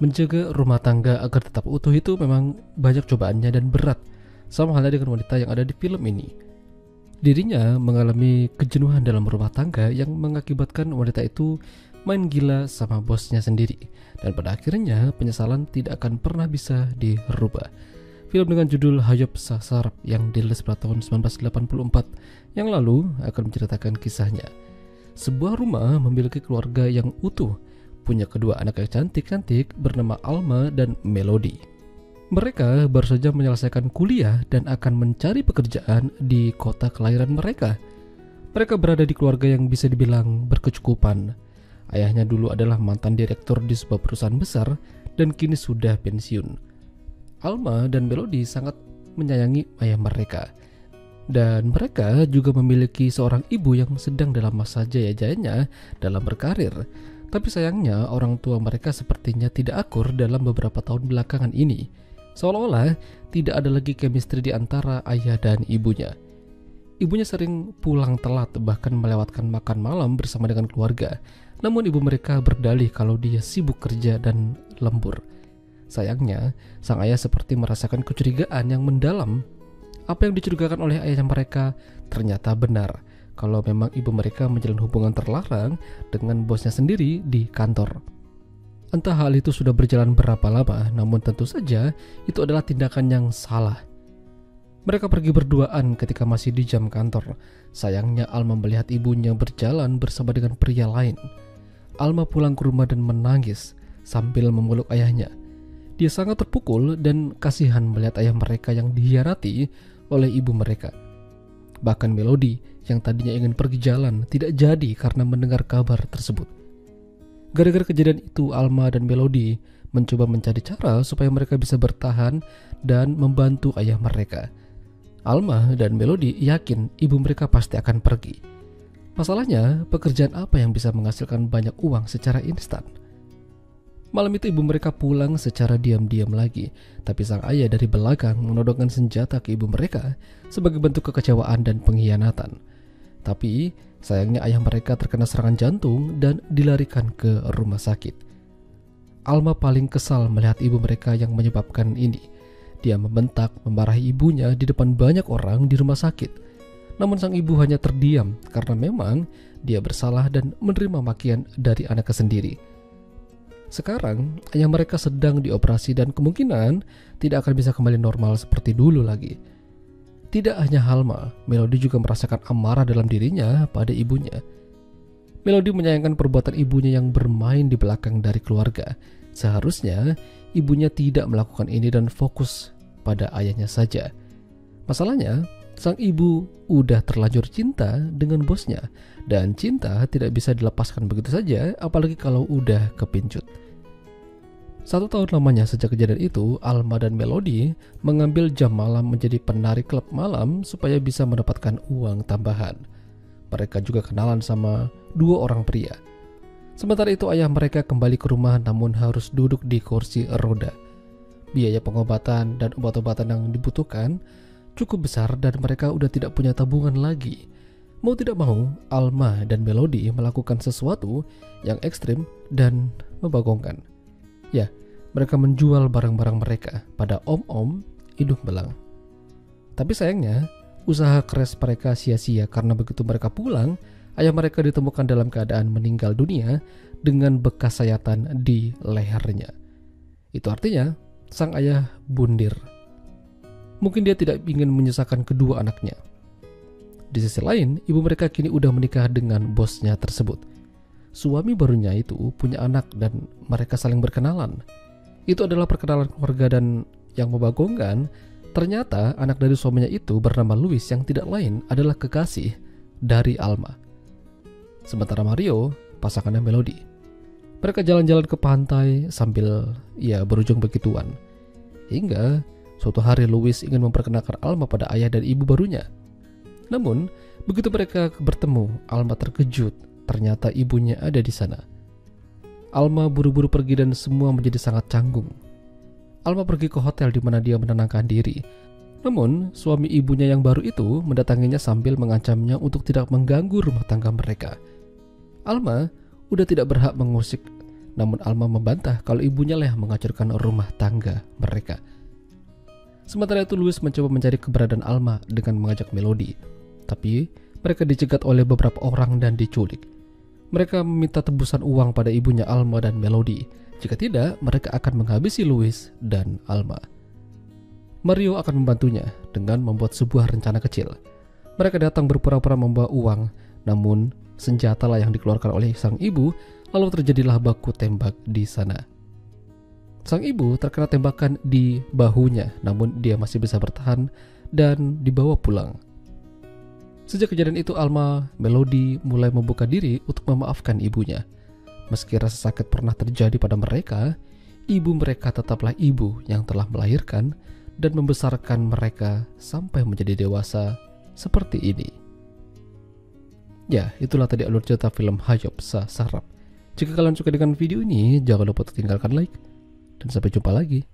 Menjaga rumah tangga agar tetap utuh itu memang banyak cobaannya dan berat, sama halnya dengan wanita yang ada di film ini. Dirinya mengalami kejenuhan dalam rumah tangga yang mengakibatkan wanita itu main gila sama bosnya sendiri, dan pada akhirnya penyesalan tidak akan pernah bisa dirubah. Film dengan judul Hayop Sasarap yang dirilis pada tahun 1984 yang lalu akan menceritakan kisahnya. Sebuah rumah memiliki keluarga yang utuh, punya kedua anak yang cantik-cantik bernama Alma dan Melody. Mereka baru saja menyelesaikan kuliah dan akan mencari pekerjaan di kota kelahiran mereka. Mereka berada di keluarga yang bisa dibilang berkecukupan. Ayahnya dulu adalah mantan direktur di sebuah perusahaan besar dan kini sudah pensiun. Alma dan Melody sangat menyayangi ayah mereka. Dan mereka juga memiliki seorang ibu yang sedang dalam masa jaya-jayanya dalam berkarir. Tapi sayangnya orang tua mereka sepertinya tidak akur dalam beberapa tahun belakangan ini. Seolah-olah tidak ada lagi chemistry di antara ayah dan ibunya. Ibunya sering pulang telat, bahkan melewatkan makan malam bersama dengan keluarga. Namun ibu mereka berdalih kalau dia sibuk kerja dan lembur. Sayangnya, sang ayah seperti merasakan kecurigaan yang mendalam. Apa yang dicurigakan oleh ayahnya mereka ternyata benar, kalau memang ibu mereka menjalin hubungan terlarang dengan bosnya sendiri di kantor. Entah hal itu sudah berjalan berapa lama, namun tentu saja itu adalah tindakan yang salah. Mereka pergi berduaan ketika masih di jam kantor. Sayangnya Alma melihat ibunya berjalan bersama dengan pria lain. Alma pulang ke rumah dan menangis sambil memeluk ayahnya. Dia sangat terpukul dan kasihan melihat ayah mereka yang dikhianati oleh ibu mereka. Bahkan Melody yang tadinya ingin pergi jalan tidak jadi karena mendengar kabar tersebut. Gara-gara kejadian itu, Alma dan Melody mencoba mencari cara supaya mereka bisa bertahan dan membantu ayah mereka. Alma dan Melody yakin ibu mereka pasti akan pergi. Masalahnya, pekerjaan apa yang bisa menghasilkan banyak uang secara instan? Malam itu ibu mereka pulang secara diam-diam lagi, tapi sang ayah dari belakang menodongkan senjata ke ibu mereka sebagai bentuk kekecewaan dan pengkhianatan. Tapi sayangnya ayah mereka terkena serangan jantung dan dilarikan ke rumah sakit. Alma paling kesal melihat ibu mereka yang menyebabkan ini. Dia membentak, memarahi ibunya di depan banyak orang di rumah sakit. Namun sang ibu hanya terdiam karena memang dia bersalah dan menerima makian dari anaknya sendiri. Sekarang, ayah mereka sedang dioperasi dan kemungkinan tidak akan bisa kembali normal seperti dulu lagi. Tidak hanya Alma, Melody juga merasakan amarah dalam dirinya pada ibunya. Melody menyayangkan perbuatan ibunya yang bermain di belakang dari keluarga. Seharusnya, ibunya tidak melakukan ini dan fokus pada ayahnya saja. Masalahnya, sang ibu udah terlanjur cinta dengan bosnya, dan cinta tidak bisa dilepaskan begitu saja, apalagi kalau udah kepincut. 1 tahun lamanya sejak kejadian itu, Alma dan Melody mengambil jam malam menjadi penari klub malam supaya bisa mendapatkan uang tambahan. Mereka juga kenalan sama 2 orang pria. Sementara itu ayah mereka kembali ke rumah namun harus duduk di kursi roda. Biaya pengobatan dan obat-obatan yang dibutuhkan cukup besar dan mereka udah tidak punya tabungan lagi. Mau tidak mau, Alma dan Melody melakukan sesuatu yang ekstrim dan membagongkan. Ya, mereka menjual barang-barang mereka pada om-om hidung belang. Tapi sayangnya, usaha keras mereka sia-sia karena begitu mereka pulang, ayah mereka ditemukan dalam keadaan meninggal dunia dengan bekas sayatan di lehernya. Itu artinya, sang ayah bundir. Mungkin dia tidak ingin menyusahkan kedua anaknya. Di sisi lain, ibu mereka kini udah menikah dengan bosnya tersebut. Suami barunya itu punya anak dan mereka saling berkenalan. Itu adalah perkenalan keluarga dan yang membagongkan, ternyata anak dari suaminya itu bernama Louis yang tidak lain adalah kekasih dari Alma. Sementara Mario, pasangannya Melody. Mereka jalan-jalan ke pantai sambil berujung begituan. Hingga suatu hari Louis ingin memperkenalkan Alma pada ayah dan ibu barunya. Namun, begitu mereka bertemu, Alma terkejut. Ternyata ibunya ada di sana. Alma buru-buru pergi dan semua menjadi sangat canggung. Alma pergi ke hotel di mana dia menenangkan diri. Namun, suami ibunya yang baru itu mendatanginya sambil mengancamnya untuk tidak mengganggu rumah tangga mereka. Alma udah tidak berhak mengusik namun Alma membantah kalau ibunya lah yang menghancurkan rumah tangga mereka. Sementara itu Louis mencoba mencari keberadaan Alma dengan mengajak Melody, tapi mereka dicegat oleh beberapa orang dan diculik. Mereka meminta tebusan uang pada ibunya Alma dan Melody. Jika tidak, mereka akan menghabisi Louis dan Alma. Mario akan membantunya dengan membuat sebuah rencana kecil. Mereka datang berpura-pura membawa uang, namun senjatalah yang dikeluarkan oleh sang ibu, lalu terjadilah baku tembak di sana. Sang ibu terkena tembakan di bahunya, namun dia masih bisa bertahan dan dibawa pulang. Sejak kejadian itu Alma, Melody mulai membuka diri untuk memaafkan ibunya. Meski rasa sakit pernah terjadi pada mereka, ibu mereka tetaplah ibu yang telah melahirkan dan membesarkan mereka sampai menjadi dewasa seperti ini. Ya, itulah tadi alur cerita film Hayop Sa Sarap. Jika kalian suka dengan video ini, jangan lupa untuk tinggalkan like, dan sampai jumpa lagi.